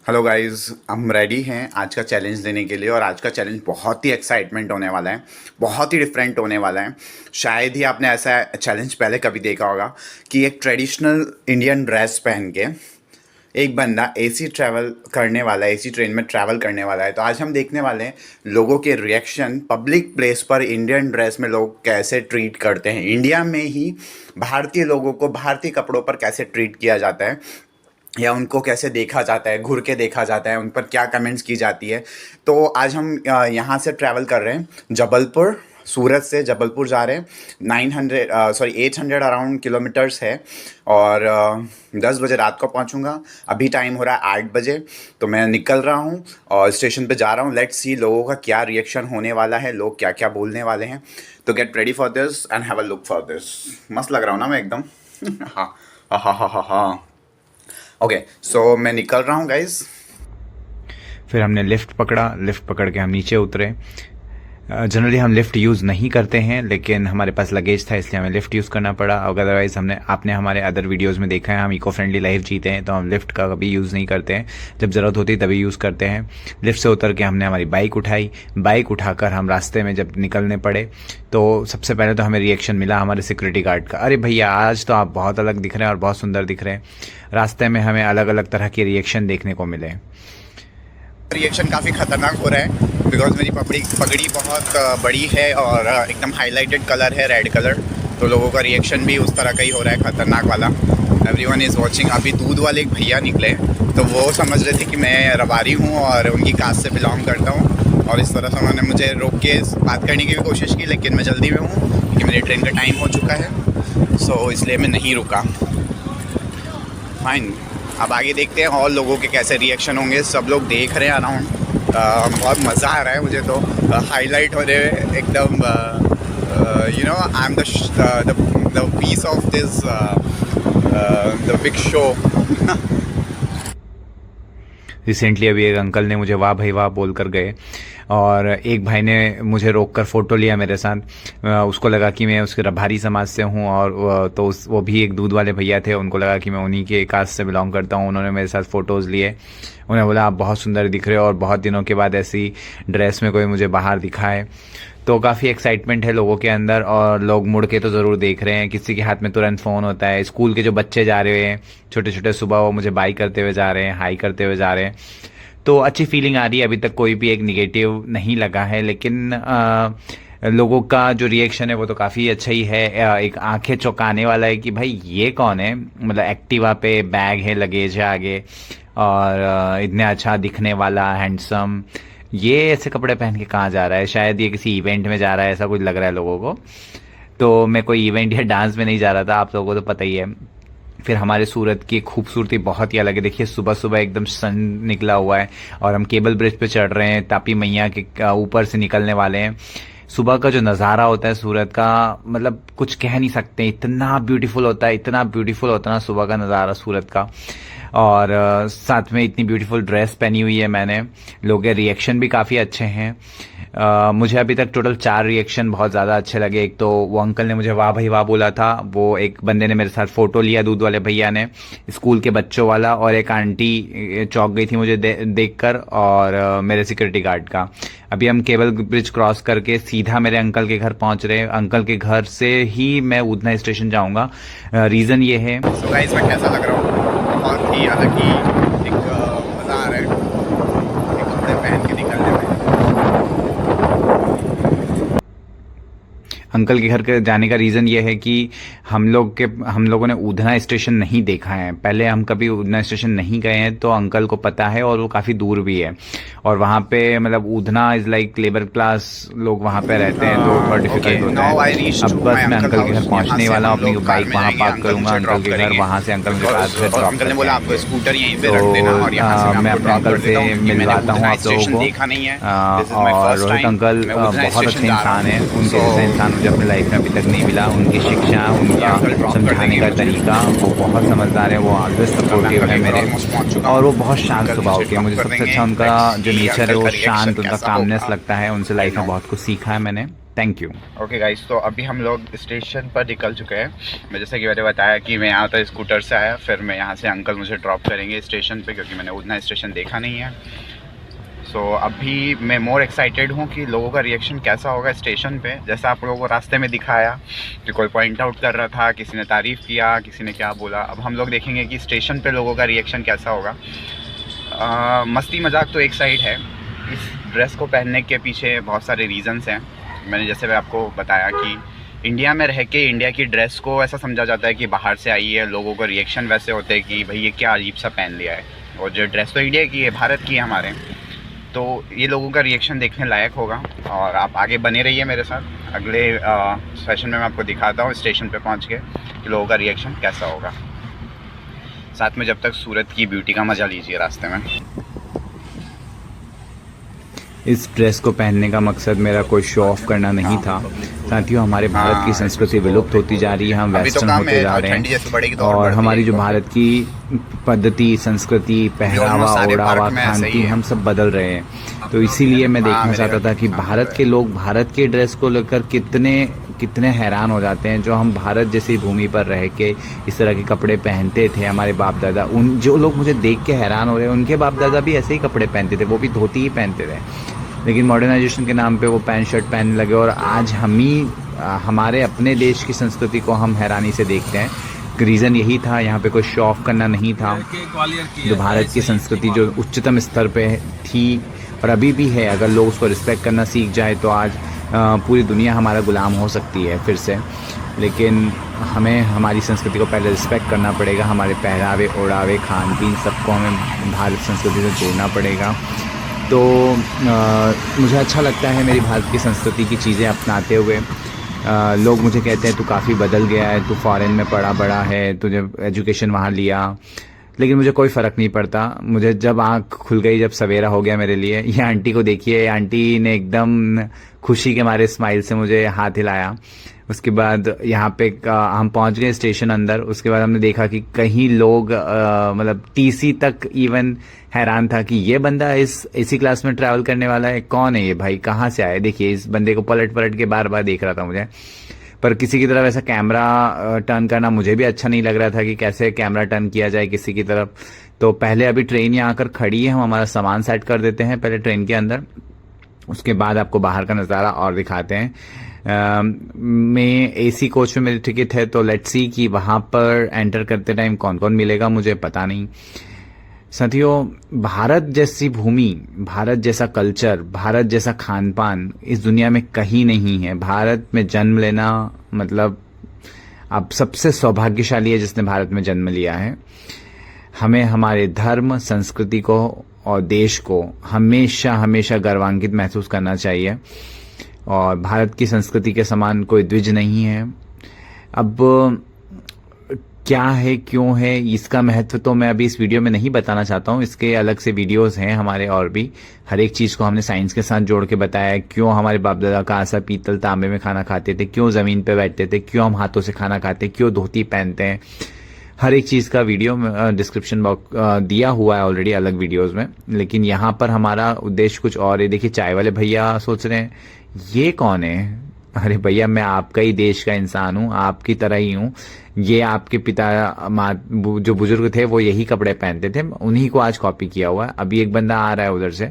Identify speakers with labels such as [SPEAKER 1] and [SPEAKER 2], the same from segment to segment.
[SPEAKER 1] Hello guys, हम ready हैं आज का चैलेंज देने के लिए। और आज का चैलेंज बहुत ही एक्साइटमेंट होने वाला है, बहुत ही डिफरेंट होने वाला है। शायद ही आपने ऐसा चैलेंज पहले कभी देखा होगा कि एक ट्रेडिशनल इंडियन ड्रेस पहन के एक बंदा एसी ट्रैवल करने वाला है, एसी ट्रेन में ट्रैवल करने वाला है। तो आज हम देखने वाले हैं लोगों के रिएक्शन, पब्लिक प्लेस पर इंडियन ड्रेस में लोग कैसे ट्रीट करते हैं, इंडिया में ही भारतीय लोगों को भारतीय कपड़ों पर कैसे ट्रीट किया जाता है, या उनको कैसे देखा जाता है, घूर के देखा जाता है, उन पर क्या कमेंट्स की जाती है। तो आज हम यहाँ से ट्रैवल कर रहे हैं जबलपुर, सूरत से जबलपुर जा रहे हैं। 800 अराउंड किलोमीटर्स है। और 10 बजे रात को पहुँचूँगा। अभी टाइम हो रहा है 8 बजे। तो मैं निकल रहा हूँ और स्टेशन पे जा रहा हूँ। लेट्स सी लोगों का क्या रिएक्शन होने वाला है, लोग क्या क्या बोलने वाले हैं। तो get ready for this and have a look for this. मस्त लग रहा हूँ ना मैं एकदम। हाँ हाँ हाँ हाँ हाँ हाँ। ओके, सो मैं निकल रहा हूँ गाइज।
[SPEAKER 2] फिर हमने लिफ्ट पकड़ा, लिफ्ट पकड़ के हम नीचे उतरे। जनरली हम लिफ्ट यूज़ नहीं करते हैं, लेकिन हमारे पास लगेज था इसलिए हमें लिफ्ट यूज़ करना पड़ा। अदरवाइज़ आपने हमारे अदर वीडियोस में देखा है, हम इको फ्रेंडली लाइफ जीते हैं, तो हम लिफ्ट का कभी यूज़ नहीं करते हैं। जब ज़रूरत होती है तभी यूज़ करते हैं। लिफ्ट से उतर के हमने हमारी बाइक उठाई। बाइक उठाकर हम रास्ते में जब निकलने पड़े तो सबसे पहले तो हमें रिएक्शन मिला हमारे सिक्योरिटी गार्ड का, अरे भैया आज तो आप बहुत अलग दिख रहे हैं और बहुत सुंदर दिख रहे हैं। रास्ते में हमें अलग अलग तरह के रिएक्शन देखने को मिले।
[SPEAKER 1] रिएक्शन काफ़ी ख़तरनाक हो रहा है बिकॉज मेरी पगड़ी बहुत बड़ी है और एकदम हाईलाइटेड कलर है, रेड कलर। तो लोगों का रिएक्शन भी उस तरह का ही हो रहा है, ख़तरनाक वाला। Everyone is watching. अभी दूध वाले एक भैया निकले तो वो समझ रहे थे कि मैं रबारी हूँ और उनकी कास्ट से बिलोंग करता हूँ, और इस तरह से उन्होंने मुझे रोक के बात करने की भी कोशिश की, लेकिन मैं जल्दी में हूँ क्योंकि मेरी ट्रेन का टाइम हो चुका है। सो इसलिए मैं नहीं रुका। फाइन, अब आगे देखते हैं और लोगों के कैसे रिएक्शन होंगे। सब लोग देख रहे हैं अराउंड। बहुत मज़ा आ रहा है मुझे तो। हाईलाइट हो रहे हैं एकदम। You know, I am the piece of this the big show.
[SPEAKER 2] Recently अभी एक अंकल ने मुझे वाह भाई वाह बोल कर गए, और एक भाई ने मुझे रोक कर फ़ोटो लिया मेरे साथ। उसको लगा कि मैं उसके रभारी समाज से हूँ, और तो वो भी एक दूध वाले भैया थे, उनको लगा कि मैं उन्हीं के कास्ट से बिलोंग करता हूँ। उन्होंने मेरे साथ फ़ोटोज़ लिए। उन्हें बोला आप बहुत सुंदर दिख रहे हो, और बहुत दिनों के बाद ऐसी ड्रेस में कोई मुझे बाहर दिखाए। तो काफ़ी एक्साइटमेंट है लोगों के अंदर, और लोग मुड़ के तो ज़रूर देख रहे हैं। किसी के हाथ में तुरंत फ़ोन होता है। स्कूल के जो बच्चे जा रहे हैं छोटे छोटे, सुबह वो मुझे बाय करते हुए जा रहे हैं, हाई करते हुए जा रहे हैं। तो अच्छी फीलिंग आ रही है। अभी तक कोई भी एक निगेटिव नहीं लगा है, लेकिन लोगों का जो रिएक्शन है वो तो काफ़ी अच्छा ही है। एक आंखें चौंकाने वाला है कि भाई ये कौन है, मतलब एक्टिवा पे बैग है, लगेज है आगे, और इतने अच्छा दिखने वाला, हैंडसम, ये ऐसे कपड़े पहन के कहाँ जा रहा है। शायद ये किसी इवेंट में जा रहा है, ऐसा कुछ लग रहा है लोगों को। तो मैं कोई इवेंट या डांस में नहीं जा रहा था, आप लोगों को तो पता ही है। फिर हमारे सूरत की खूबसूरती बहुत ही अलग है। देखिए सुबह सुबह एकदम सन निकला हुआ है, और हम केबल ब्रिज पे चढ़ रहे हैं, तापी मैया के ऊपर से निकलने वाले हैं। सुबह का जो नज़ारा होता है सूरत का, मतलब कुछ कह नहीं सकते, इतना ब्यूटीफुल होता है, इतना ब्यूटीफुल होता है ना सुबह का नज़ारा सूरत का। और साथ में इतनी ब्यूटीफुल ड्रेस पहनी हुई है मैंने। लोगों के रिएक्शन भी काफ़ी अच्छे हैं। मुझे अभी तक टोटल 4 रिएक्शन बहुत ज़्यादा अच्छे लगे। एक तो वो अंकल ने मुझे वाह भाई वाह बोला था, वो एक बंदे ने मेरे साथ फ़ोटो लिया, दूध वाले भैया ने, स्कूल के बच्चों वाला, और एक आंटी चौंक गई थी मुझे देखकर, और मेरे सिक्योरिटी गार्ड का। अभी हम केबल ब्रिज क्रॉस करके सीधा मेरे अंकल के घर पहुंच रहे हैं। अंकल के घर से ही मैं उधना स्टेशन जाऊंगा। रीज़न ये है।
[SPEAKER 1] सो गाइस, मैं कैसा लग रहा हूँ? बहुत ही अलग ही एक मज़ा आ रहा है ये कपड़े पहन के निकलने में।
[SPEAKER 2] अंकल के घर के जाने का रीज़न ये है कि हम लोगों ने उधना स्टेशन नहीं देखा है। पहले हम कभी उधना स्टेशन नहीं गए हैं, तो अंकल को पता है, और वो काफ़ी दूर भी है। और वहाँ पे मतलब Udhna is like labour class लोग वहाँ पे रहते हैं, तो थोड़ा डिफिकल्ट होता है। अब बस मैं अंकल के घर पहुँचने वाला हूँ, अपनी बाइक वहाँ पार्क करूँगा अंकल के घर, वहाँ से अंकल के पास ड्रॉप
[SPEAKER 1] अंकल ने बोला आपको स्कूटर यहीं पे
[SPEAKER 2] तो
[SPEAKER 1] रख देना, और यहाँ से
[SPEAKER 2] मैं
[SPEAKER 1] मैं
[SPEAKER 2] अपने अंकल से मिलवाता हूँ आप लोगों को।
[SPEAKER 1] देखा नहीं है।
[SPEAKER 2] और रोहित अंकल बहुत अच्छे इंसान हैं, उनके जैसे इंसान मुझे अपने लाइफ में अभी तक नहीं मिला। उनकी शिक्षा, उनका समझाने का तरीका, वो बहुत समझदार है, वो ऑलवेज सपोर्टिव है मेरे, और वो बहुत शांत स्वभाव के हैं। मुझे सबसे अच्छा उनका जो नेचर है वो शांत, उनका कामनेस लगता है। उनसे लाइफ में बहुत कुछ सीखा है मैंने। Thank you.
[SPEAKER 1] ओके गाइस, तो अभी हम लोग स्टेशन पर निकल चुके हैं। मैं जैसे कि मैंने बताया कि मैं यहाँ तो स्कूटर से आया, फिर मैं यहाँ से अंकल मुझे ड्रॉप करेंगे स्टेशन पे, क्योंकि मैंने उतना स्टेशन देखा नहीं है। सो अभी मैं मोर एक्साइटेड हूँ कि लोगों का रिएक्शन कैसा होगा स्टेशन पे। जैसा आप लोगों को रास्ते में दिखाया कि कोई पॉइंट आउट कर रहा था, किसी ने तारीफ़ किया, किसी ने क्या बोला। अब हम लोग देखेंगे कि स्टेशन पे लोगों का रिएक्शन कैसा होगा। मस्ती मजाक तो एक साइड है, इस ड्रेस को पहनने के पीछे बहुत सारे रीज़न्स हैं। मैंने जैसे मैं आपको बताया कि इंडिया में रह के इंडिया की ड्रेस को ऐसा समझा जाता है कि बाहर से आई है, लोगों को रिएक्शन वैसे होते हैं कि भाई ये क्या अजीब सा पहन लिया है। और जो ड्रेस तो इंडिया की है, भारत की है हमारे, तो ये लोगों का रिएक्शन देखने लायक होगा। और आप आगे बने रहिए मेरे साथ, अगले सेशन में मैं आपको दिखाता हूँ स्टेशन पे पहुँच के कि लोगों का रिएक्शन कैसा होगा। साथ में जब तक सूरत की ब्यूटी का मज़ा लीजिए रास्ते में।
[SPEAKER 2] इस ड्रेस को पहनने का मकसद मेरा कोई शो ऑफ करना नहीं था। साथियों, हमारे भारत की संस्कृति विलुप्त होती जा रही है, हम वेस्टर्न होते जा रहे हैं, और हमारी जो भारत की पद्धति, संस्कृति, पहनावा, ओढ़ावा, खान पीन, हम सब बदल रहे हैं। तो इसीलिए मैं देखना चाहता था कि भारत के लोग भारत के ड्रेस को लेकर कितने हैरान हो जाते हैं। जो हम भारत जैसी भूमि पर रह के इस तरह के कपड़े पहनते थे, हमारे बाप दादा, उन जो लोग मुझे देख के हैरान हो रहे हैं, उनके बाप दादा भी ऐसे ही कपड़े पहनते थे, वो भी धोती ही पहनते थे। लेकिन मॉडर्नाइजेशन के नाम पे वो पैंट शर्ट पहनने लगे, और आज हम ही हमारे अपने देश की संस्कृति को हम हैरानी से देखते हैं। रीज़न यही था, यहाँ पे कोई शो ऑफ करना नहीं था। जो भारत की संस्कृति जो उच्चतम स्तर पे थी और अभी भी है, अगर लोग उसको रिस्पेक्ट करना सीख जाए तो आज पूरी दुनिया हमारा गुलाम हो सकती है फिर से। लेकिन हमें हमारी संस्कृति को पहले रिस्पेक्ट करना पड़ेगा। हमारे पहरावे, ओढ़ावे, खान पीन, सबको हमें भारत संस्कृति से जोड़ना पड़ेगा। तो मुझे अच्छा लगता है मेरी भारत की संस्कृति की चीज़ें अपनाते हुए। लोग मुझे कहते हैं तू काफ़ी बदल गया है, तू फॉरेन में पढ़ा बड़ा है, तुझे एजुकेशन वहाँ लिया। लेकिन मुझे कोई फ़र्क नहीं पड़ता। मुझे जब आँख खुल गई, जब सवेरा हो गया मेरे लिए, ये आंटी को देखिए, आंटी ने एकदम खुशी के मारे स्माइल से मुझे हाथ हिलाया। उसके बाद यहाँ पे हम पहुँच गए स्टेशन अंदर। उसके बाद हमने देखा कि कहीं लोग मतलब टीसी तक इवन हैरान था कि ये बंदा इस एसी क्लास में ट्रैवल करने वाला है, कौन है ये भाई, कहाँ से आया। देखिए, इस बंदे को पलट पलट के बार बार देख रहा था मुझे। पर किसी की तरफ ऐसा कैमरा टर्न करना मुझे भी अच्छा नहीं लग रहा था कि कैसे कैमरा टर्न किया जाए किसी की तरफ। तो पहले अभी ट्रेन यहाँ आकर खड़ी है, हम हमारा सामान सेट कर देते हैं पहले ट्रेन के अंदर, उसके बाद आपको बाहर का नज़ारा और दिखाते हैं। मैं एसी कोच में मेरी टिकट है, तो लेट्स सी कि वहाँ पर एंटर करते टाइम कौन कौन मिलेगा, मुझे पता नहीं। साथियों, भारत जैसी भूमि, भारत जैसा कल्चर, भारत जैसा खान पान इस दुनिया में कहीं नहीं है। भारत में जन्म लेना मतलब आप सबसे सौभाग्यशाली है जिसने भारत में जन्म लिया है। हमें हमारे धर्म, संस्कृति को और देश को हमेशा हमेशा गर्वान्वित महसूस करना चाहिए। और भारत की संस्कृति के समान कोई द्विज नहीं है। अब क्या है, क्यों है, इसका महत्व तो मैं अभी इस वीडियो में नहीं बताना चाहता हूँ। इसके अलग से वीडियोस हैं हमारे और भी। हर एक चीज़ को हमने साइंस के साथ जोड़ के बताया है। क्यों हमारे बाप दादा कांसा, पीतल, तांबे में खाना खाते थे, क्यों ज़मीन पे बैठते थे, क्यों हम हाथों से खाना खाते, क्यों धोती पहनते हैं। हर एक चीज़ का वीडियो डिस्क्रिप्शन बॉक्स दिया हुआ है ऑलरेडी अलग वीडियोज़ में। लेकिन यहाँ पर हमारा उद्देश्य कुछ और है। देखिए, चाय वाले भैया सोच रहे हैं ये कौन है। अरे भैया, मैं आपका ही देश का इंसान हूँ, आपकी तरह ही हूँ। ये आपके पिता जो बुजुर्ग थे वो यही कपड़े पहनते थे, उन्हीं को आज कॉपी किया हुआ है। अभी एक बंदा आ रहा है उधर से,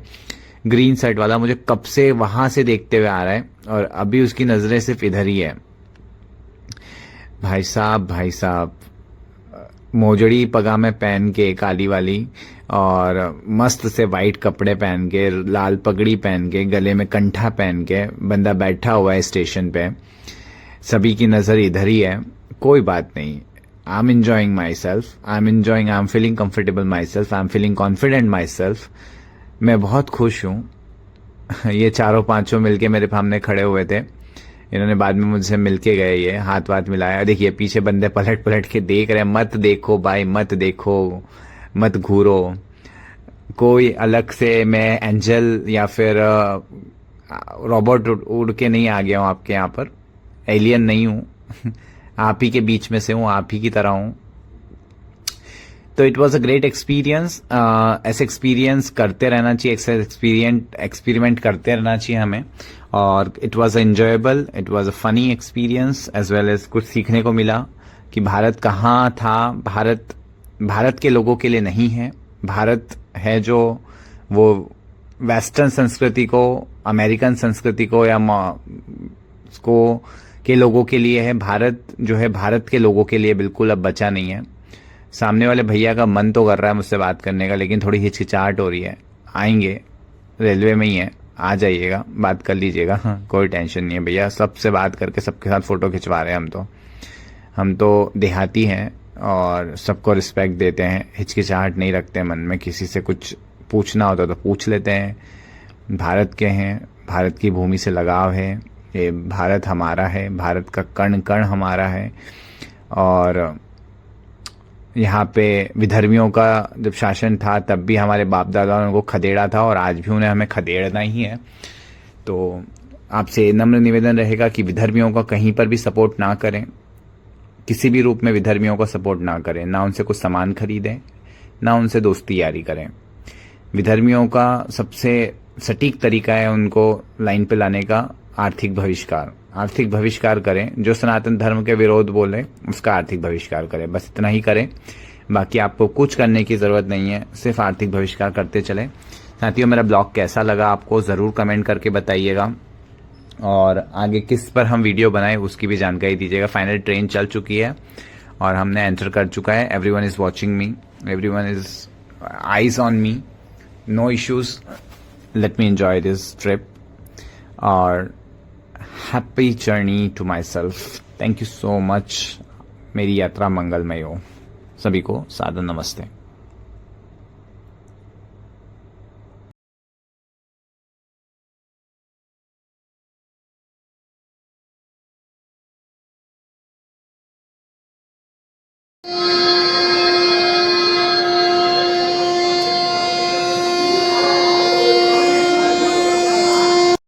[SPEAKER 2] ग्रीन शर्ट वाला, मुझे कब से वहां से देखते हुए आ रहा है और अभी उसकी नजरें सिर्फ इधर ही है। भाई साहब, मोजड़ी पगामे पहन के काली वाली और मस्त से वाइट कपड़े पहन के, लाल पगड़ी पहन के, गले में कंठा पहन के बंदा बैठा हुआ है स्टेशन पे। सभी की नज़र इधर ही है। कोई बात नहीं, I am enjoying my self, I am feeling comfortable my self, I am feeling confident my self. मैं बहुत खुश हूँ। ये चारों पांचों मिलके मेरे सामने खड़े हुए थे। इन्होंने बाद में मुझसे मिलके गए, ये हाथ वाथ मिलाया। देखिए, पीछे बंदे पलट पलट के देख रहे हैं। मत देखो भाई, मत देखो, मत घूरो। कोई अलग से मैं एंजल या फिर रोबोट उड़ के नहीं आ गया हूँ आपके यहाँ पर। एलियन नहीं हूँ आप ही के बीच में से हूँ, आप ही की तरह हूँ। तो it was a great experience. ऐसे एक्सपीरियंस करते रहना चाहिए, ऐसे एक्सपेरिमेंट करते रहना चाहिए हमें। और it was enjoyable, it was a funny experience as well as कुछ सीखने को मिला कि भारत कहाँ था। भारत के लोगों के लिए नहीं है। भारत है जो वो वेस्टर्न संस्कृति को, अमेरिकन संस्कृति को या उसको के लोगों के लिए है। भारत जो है भारत के लोगों के लिए बिल्कुल अब बचा नहीं है। सामने वाले भैया का मन तो कर रहा है मुझसे बात करने का, लेकिन थोड़ी हिचकिचाहट हो रही है। आएंगे, रेलवे में ही है, आ जाइएगा, बात कर लीजिएगा। हाँ, कोई टेंशन नहीं है भैया, सबसे बात करके सबके साथ फ़ोटो खिंचवा रहे हैं हम तो देहाती हैं और सबको रिस्पेक्ट देते हैं, हिचकिचाहट नहीं रखते हैं मन में। किसी से कुछ पूछना होता तो पूछ लेते हैं। भारत के हैं, भारत की भूमि से लगाव है, ये भारत हमारा है, भारत का कण कण हमारा है। और यहाँ पे विधर्मियों का जब शासन था तब भी हमारे बाप दादा ने उनको खदेड़ा था और आज भी उन्हें हमें खदेड़ना ही है। तो आपसे नम्र निवेदन रहेगा कि विधर्मियों का कहीं पर भी सपोर्ट ना करें, किसी भी रूप में विधर्मियों का सपोर्ट ना करें, ना उनसे कुछ सामान खरीदें, ना उनसे दोस्ती यारी करें। विधर्मियों का सबसे सटीक तरीका है उनको लाइन पे लाने का आर्थिक बहिष्कार। आर्थिक बहिष्कार करें, जो सनातन धर्म के विरोध बोले उसका आर्थिक बहिष्कार करें, बस इतना ही करें। बाकी आपको कुछ करने की ज़रूरत नहीं है, सिर्फ आर्थिक बहिष्कार करते चलें। साथियों, मेरा ब्लॉग कैसा लगा आपको ज़रूर कमेंट करके बताइएगा और आगे किस पर हम वीडियो बनाए उसकी भी जानकारी दीजिएगा। फाइनल ट्रेन चल चुकी है और हमने एंटर कर चुका है। Everyone is watching me, everyone is eyes on me, no issues, let me enjoy this trip और happy journey to myself. Thank you so much. मेरी यात्रा मंगलमय हो। सभी को सादर नमस्ते।